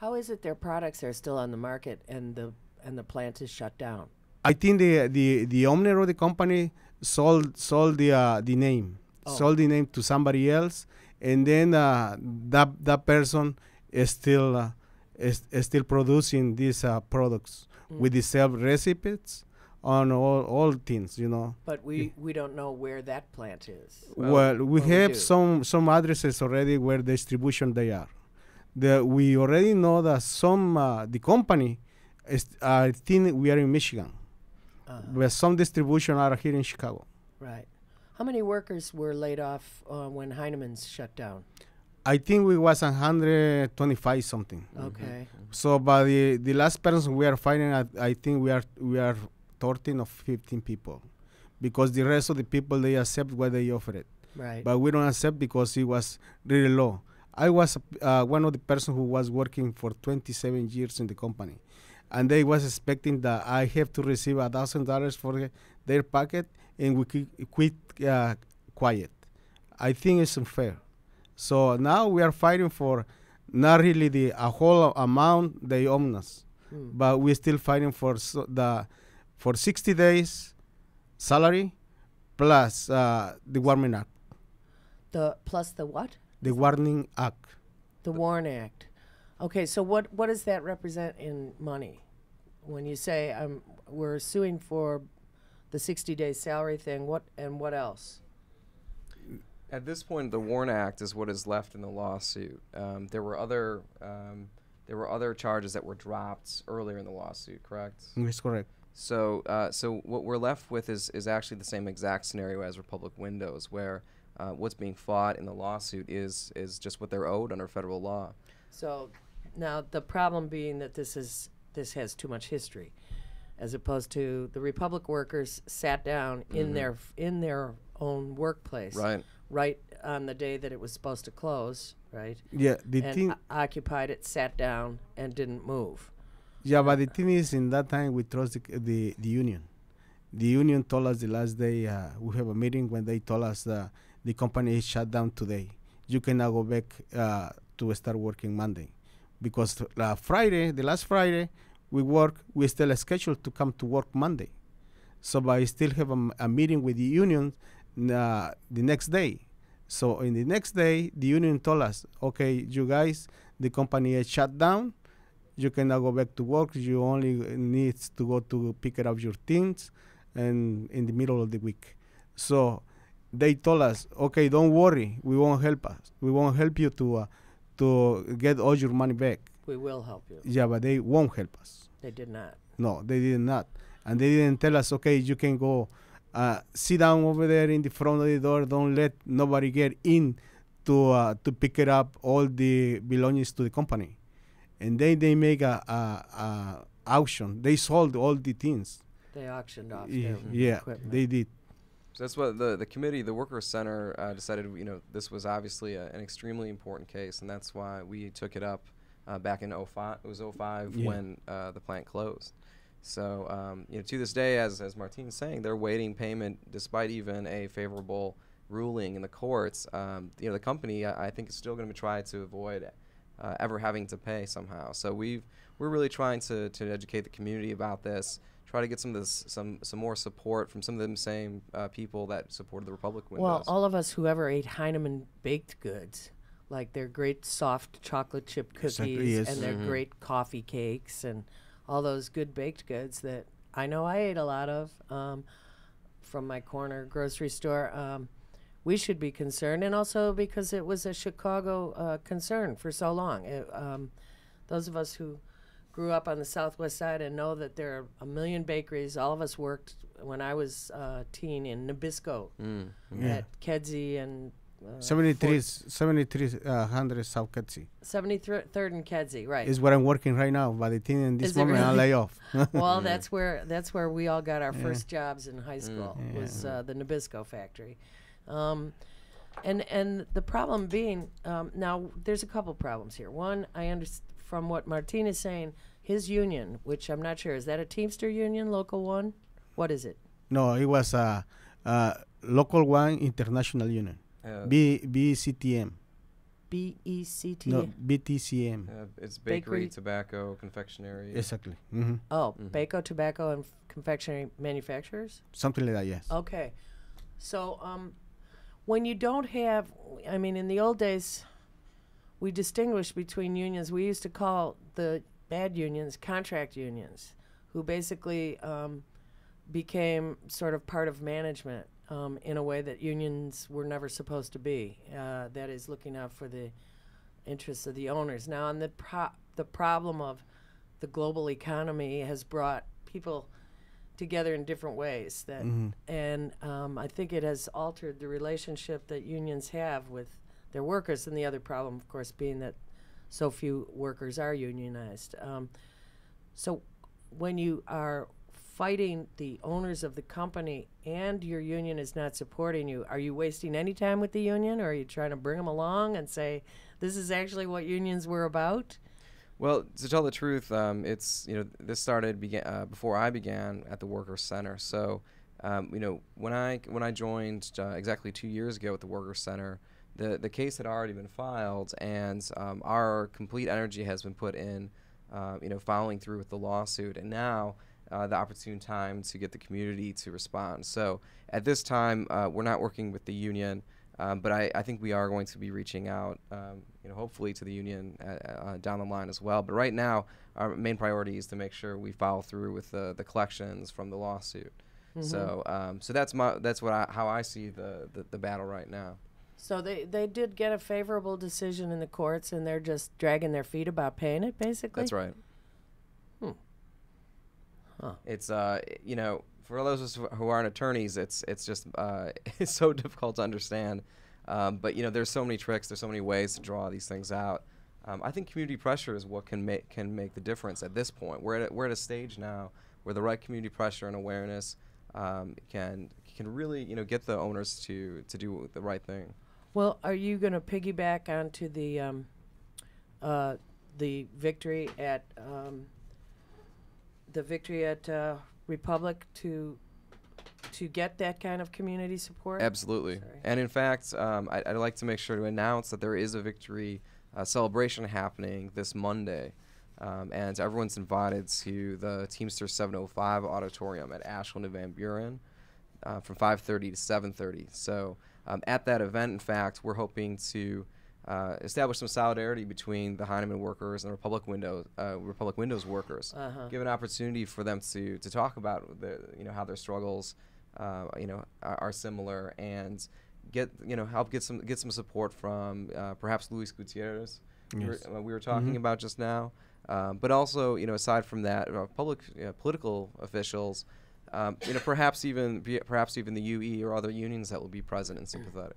How is it their products are still on the market and the plant is shut down? I think the owner of the company sold the name, sold the name to somebody else, and then that person is still producing these products with the same recipes on all things, you know. But we don't know where that plant is. Well, we do. have some addresses already where distribution they are. We already know that the company I think we are in Michigan, but some distribution are here in Chicago. Right. How many workers were laid off when Heinemann's shut down? I think we was 125 something. Okay. So by the last person we are finding, I think we are 13 or 15 people, because the rest of the people they accept what they offered. Right. But we don't accept because it was really low. I was one of the person who was working for 27 years in the company, and they was expecting that I have to receive $1,000 for their packet, and we quit quiet. I think it's unfair. So now we are fighting for not really a whole amount they owe us, but we're still fighting for 60 days salary plus the Warning Act. Plus the what? The Warning Act. The Warren Act. Okay, so what does that represent in money? When you say we're suing for the 60-day salary thing, what else? At this point, the Warren Act is what is left in the lawsuit. There were other charges that were dropped earlier in the lawsuit, correct? That's correct. So what we're left with is actually the same exact scenario as Republic Windows, where what's being fought in the lawsuit is just what they're owed under federal law. So now the problem being that this has too much history, as opposed to the Republic workers sat down in their own workplace, right on the day that it was supposed to close, right? Yeah, occupied it, sat down, and didn't move. Yeah, but the thing is, in that time we trust the union. The union told us the last day we have a meeting when they told us the company is shut down today. You cannot go back to start working Monday, because the last Friday we still scheduled to come to work Monday. So but I still have a meeting with the union the next day. So in the next day, the union told us, okay, you guys, the company is shut down. You cannot go back to work. You only need to go to pick up your things and in the middle of the week. So they told us, okay, don't worry, we won't help us. We won't help you to get all your money back. We will help you. Yeah, but they won't help us. They did not. No, they did not. And they didn't tell us, okay, you can go sit down over there in the front of the door. Don't let nobody get in to pick it up all the belongings to the company. And then they make a auction. They sold all the things. They auctioned off their equipment. They did. So that's what the committee, the Workers' Center, decided. This was obviously an extremely important case, and that's why we took it up back in 2005. It was 2005 when the plant closed. So to this day, as Martine's saying, they're waiting payment despite even a favorable ruling in the courts. The company, I think, is still going to try to avoid ever having to pay somehow. So we're really trying to educate the community about this. Try to get some more support from some of them same people that supported the Republic Windows. Well, all of us who ever ate Heinemann baked goods, like their great soft chocolate chip cookies and their great coffee cakes and all those good baked goods that I know I ate a lot of from my corner grocery store. We should be concerned, and also because it was a Chicago concern for so long. Those of us who grew up on the southwest side and know that there are a million bakeries. All of us worked when I was a teen in Nabisco at Kedzie and 7300 South Kedzie. 73rd and Kedzie, right? Is where I'm working right now. But the thing in this moment, I lay off. Well, that's where we all got our first jobs in high school. Was the Nabisco factory. And the problem being, now there's a couple problems here. One, I understand from what Martine is saying, his union, which I'm not sure, is that a Teamster union, local one? What is it? No, it was a local one, international union, BCTM. B-E-C-T? No, BTCM. It's bakery, tobacco, confectionery. Exactly. Baco, tobacco, and confectionery manufacturers? Something like that, yes. Okay. So when you don't have, I mean, in the old days, we distinguished between unions. We used to call the bad unions contract unions, who basically became sort of part of management in a way that unions were never supposed to be. That is, looking out for the interests of the owners. Now, and the problem of the global economy has brought people together in different ways. That and I think it has altered the relationship that unions have with their workers. And the other problem, of course, being that so few workers are unionized. So when you are fighting the owners of the company and your union is not supporting you, are you wasting any time with the union, or are you trying to bring them along and say, this is actually what unions were about? Well, to tell the truth, it's, this started before I began at the Workers Center. So, when I joined exactly 2 years ago at the Workers Center, the case had already been filed, and our complete energy has been put in, following through with the lawsuit, and now the opportune time to get the community to respond. So at this time, we're not working with the union, but I think we are going to be reaching out, hopefully to the union down the line as well. But right now, our main priority is to make sure we follow through with the collections from the lawsuit. So that's how I see the battle right now. So they did get a favorable decision in the courts, and they're just dragging their feet about paying it, basically? That's right. Huh. It's for those of us who aren't attorneys, it's just it's so difficult to understand. But there's so many tricks, there's so many ways to draw these things out. I think community pressure is what can make the difference at this point. We're at a stage now where the right community pressure and awareness can really get the owners to do the right thing. Well, are you going to piggyback onto the victory at Republic to get that kind of community support? Absolutely. And in fact, I'd like to make sure to announce that there is a victory celebration happening this Monday, and everyone's invited to the Teamsters 705 auditorium at Ashland and Van Buren from 5:30 to 7:30. So at that event, in fact, we're hoping to establish some solidarity between the Heinemann workers and Republic Windows workers. Give an opportunity for them to talk about how their struggles are similar, and help get some support from perhaps Luis Gutierrez, Yes. we were talking about just now, but also aside from that, political officials, perhaps even the UE or other unions that will be present and sympathetic.